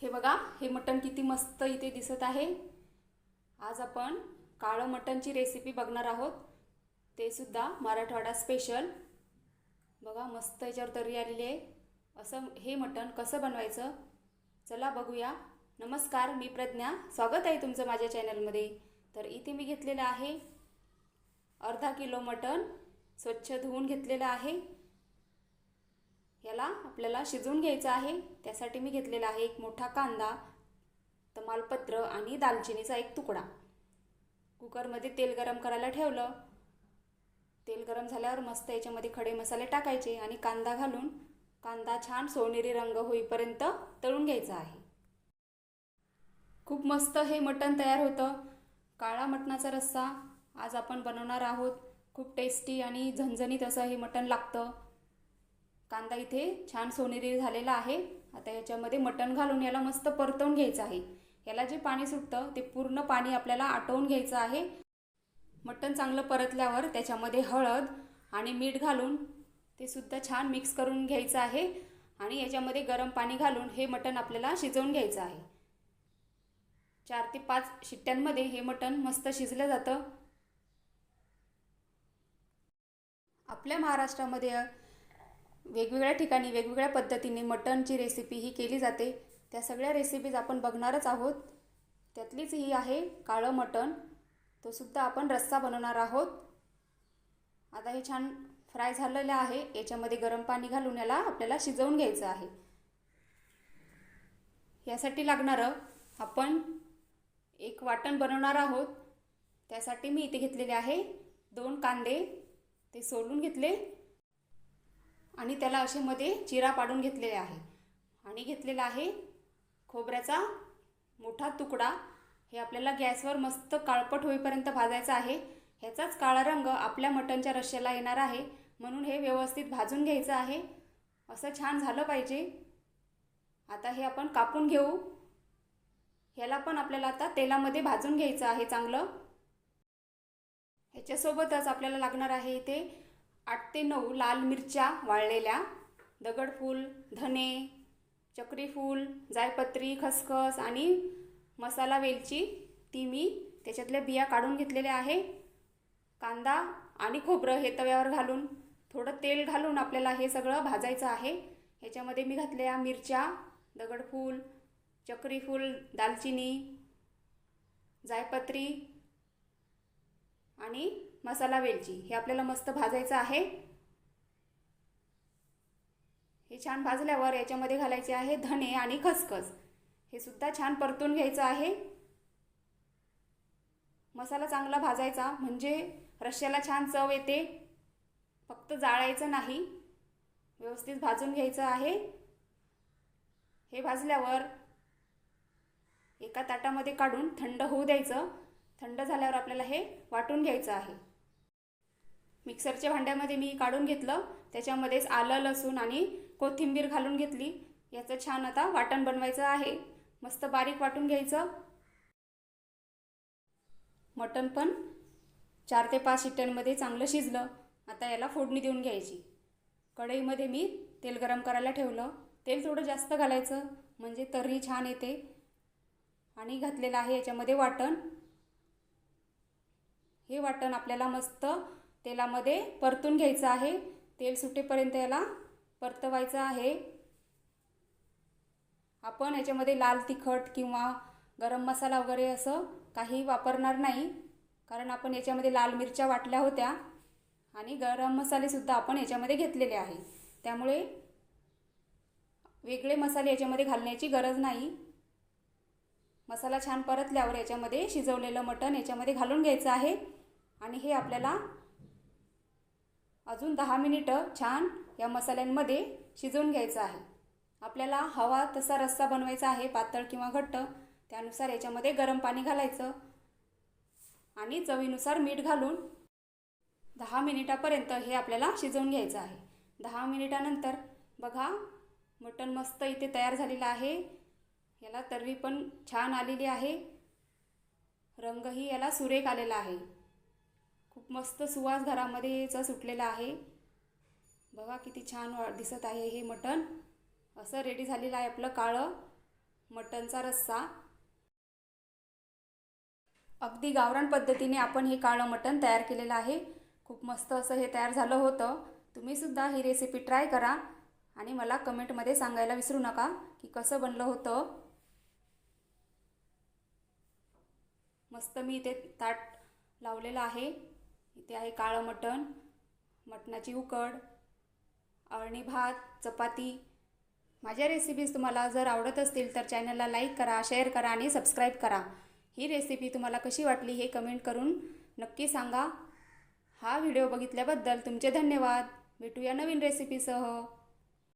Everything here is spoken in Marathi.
हे बघा, हे मटण किती मस्त इथे दिसत आहे। आज आपण काळं मटणची रेसिपी बघणार आहोत, ते सुद्धा मराठवाडा स्पेशल। बघा मस्त याच्यावर तर्री आलेली आहे। असं हे मटण कसं बनवायचं चला बघूया। नमस्कार, मी प्रज्ञा, स्वागत आहे तुमचं माझ्या चॅनलमध्ये। तर इथे मी घेतलेलं आहे अर्धा किलो मटण, स्वच्छ धुवून घेतलेलं आहे। याला आपल्याला शिजवून घ्यायचं आहे। त्यासाठी मी घेतलेला आहे एक मोठा कांदा, तमालपत्र आणि दालचिनीचा एक तुकडा। कुकरमध्ये तेल गरम करायला ठेवलं। तेल गरम झाल्यावर मस्त याच्यामध्ये खडे मसाले टाकायचे आणि कांदा घालून कांदा छान सोनेरी रंग होईपर्यंत तळून घ्यायचा आहे। खूप मस्त हे मटण तयार होतं। काळा मटणाचा रस्सा आज आपण बनवणार आहोत। खूप टेस्टी आणि झणझणीत असं हे मटण लागतं। कांदा इथे छान सोनेरी झालेला आहे। आता याच्यामध्ये मटण घालून याला मस्त परतवून घ्यायचं आहे। याला जे पाणी सुटतं ते पूर्ण पाणी आपल्याला आटवून घ्यायचं आहे। मटण चांगलं परतल्यावर त्याच्यामध्ये हळद आणि मीठ घालून ते सुद्धा छान मिक्स करून घ्यायचं आहे आणि याच्यामध्ये गरम पाणी घालून हे मटण आपल्याला शिजवून घ्यायचं आहे। 4 ते 5 शिट्ट्यांमध्ये हे मटण मस्त शिजलं जातं। आपल्या महाराष्ट्रामध्ये वेगवेगळ्या ठिकाणी वेगवेगळ्या पद्धतीने मटणची रेसिपी ही केली जाते। त्या सगळ्या रेसिपीज आपण बघणारच आहोत। त्यातलीच ही आहे काळं मटण, तो सुद्धा आपण रस्सा बनवणार आहोत। आता हे छान फ्राय झालेलं आहे। याच्यामध्ये गरम पाणी घालून याला आपल्याला शिजवून घ्यायचं आहे। यासाठी लागणारं आपण एक वाटण बनवणार आहोत। त्यासाठी मी इथे घेतलेले आहे 2 कांदे, ते सोलून घेतले आणि त्याला असे मध्ये चिरा पाडून घेतलेले आहे आणि घेतलेला आहे खोबऱ्याचा मोठा तुकडा। हे आपल्याला गॅसवर मस्त काळपट होईपर्यंत भाजायचं आहे। ह्याचाच काळा रंग आपल्या मटणच्या रश्श्याला येणार आहे, म्हणून हे व्यवस्थित भाजून घ्यायचं आहे। असं छान झालं पाहिजे। आता हे आपण कापून घेऊ। ह्याला पण आपल्याला आता तेलामध्ये भाजून घ्यायचं आहे चांगलं। ह्याच्यासोबतच आपल्याला लागणार आहे इथे 8 ते 9 लाल मिरच्या वाळलेल्या, दगडफूल, धने, चक्रीफूल, जायपत्री, खसखस आणि मसाला वेलची, ती मी त्याच्यातल्या बिया काढून घेतलेल्या आहे। कांदा आणि खोबरं हे तव्यावर घालून थोडं तेल घालून आपल्याला हे सगळं भाजायचं आहे। ह्याच्यामध्ये मी घातल्या मिरच्या, दगडफूल, चक्रीफूल, दालचिनी, जायपत्री आणि मसाला वेलची, हे आपल्याला मस्त भाजायचं आहे। हे छान भाजल्यावर याच्यामध्ये घालायचे आहे धने आणि खसखस, हे सुद्धा छान परतून घ्यायचं आहे। मसाला चांगला भाजायचा म्हणजे रश्श्याला छान चव येते। फक्त जाळायचं नाही, व्यवस्थित भाजून घ्यायचं आहे। हे भाजल्यावर एका ताटामध्ये काढून थंड होऊ द्यायचं। थंड झाल्यावर आपल्याला हे वाटून घ्यायचं आहे। मिक्सरच्या भांड्यामध्ये मी काढून घेतलं, त्याच्यामध्येच आलं, लसूण आणि कोथिंबीर घालून घेतली। याचं छान आता वाटण बनवायचं आहे। मस्त बारीक वाटून घ्यायचं। मटण पण 4 ते 5 शिट्ट्यांमध्ये चांगलं शिजलं। आता याला फोडणी देऊन घ्यायची। कढईमध्ये मी तेल गरम करायला ठेवलं। तेल थोडं जास्त घालायचं म्हणजे तर्री छान येते। आणि घातलेलं आहे याच्यामध्ये वाटण। हे वाटण आपल्याला मस्त तेलामध्ये परतून घ्यायचं आहे। तेल सुटेपर्यंत याला परतवायचं आहे। आपण याच्यामध्ये लाल तिखट किंवा गरम मसाला वगैरे असं काही वापरणार नाही, कारण आपण याच्यामध्ये लाल मिरच्या वाटल्या होत्या आणि गरम मसाले सुद्धा आपण याच्यामध्ये घेतलेले आहे। त्यामुळे वेगळे मसाले याच्यामध्ये घालण्याची गरज नाही। मसाला छान परतल्यावर याच्यामध्ये शिजवलेलं मटण याच्यामध्ये घालून घ्यायचं आहे आणि हे आपल्याला अजून 10 मिनिटं छान या मसाल्यांमध्ये शिजवून घ्यायचं आहे। आपल्याला हवा तसा रस्सा बनवायचा आहे, पातळ किंवा घट्ट, त्यानुसार याच्यामध्ये गरम पाणी घालायचं आणि चवीनुसार मीठ घालून 10 मिनिटापर्यंत हे आपल्याला शिजवून घ्यायचं आहे। 10 मिनिटानंतर बघा मटण मस्त इथे तयार झालेलं आहे। याला तर्री पण छान आलेली आहे, रंगही याला सुरेख आलेला आहे। खूप मस्त सुवास घरामध्ये याचा सुटलेला आहे। बघा किती छान दिसत आहे हे मटण। असं रेडी झालेलं आहे आपलं काळं मटणचा रस्सा. अगदी गावरान पद्धतीने आपण हे काळं मटण तयार केलेलं आहे. खूप मस्त असं हे तयार झालं होतं. तुम्हीसुद्धा ही रेसिपी ट्राय करा आणि मला कमेंटमध्ये सांगायला विसरू नका की कसं बनलं होतं. मस्त मी इथे ताट लावलेलं आहे. इथे आहे काळं मटण, मटणाची उकड, अळणी भात, चपाती. माझ्या रेसिपीज तुम्हाला जर आवडत असतील तर चॅनलला लाईक करा, शेअर करा आणि सबस्क्राईब करा. ही रेसिपी तुम्हाला कशी वाटली हे कमेंट करून नक्की सांगा. हा व्हिडिओ बघितल्याबद्दल तुमचे धन्यवाद. भेटूया नवीन रेसिपीसह.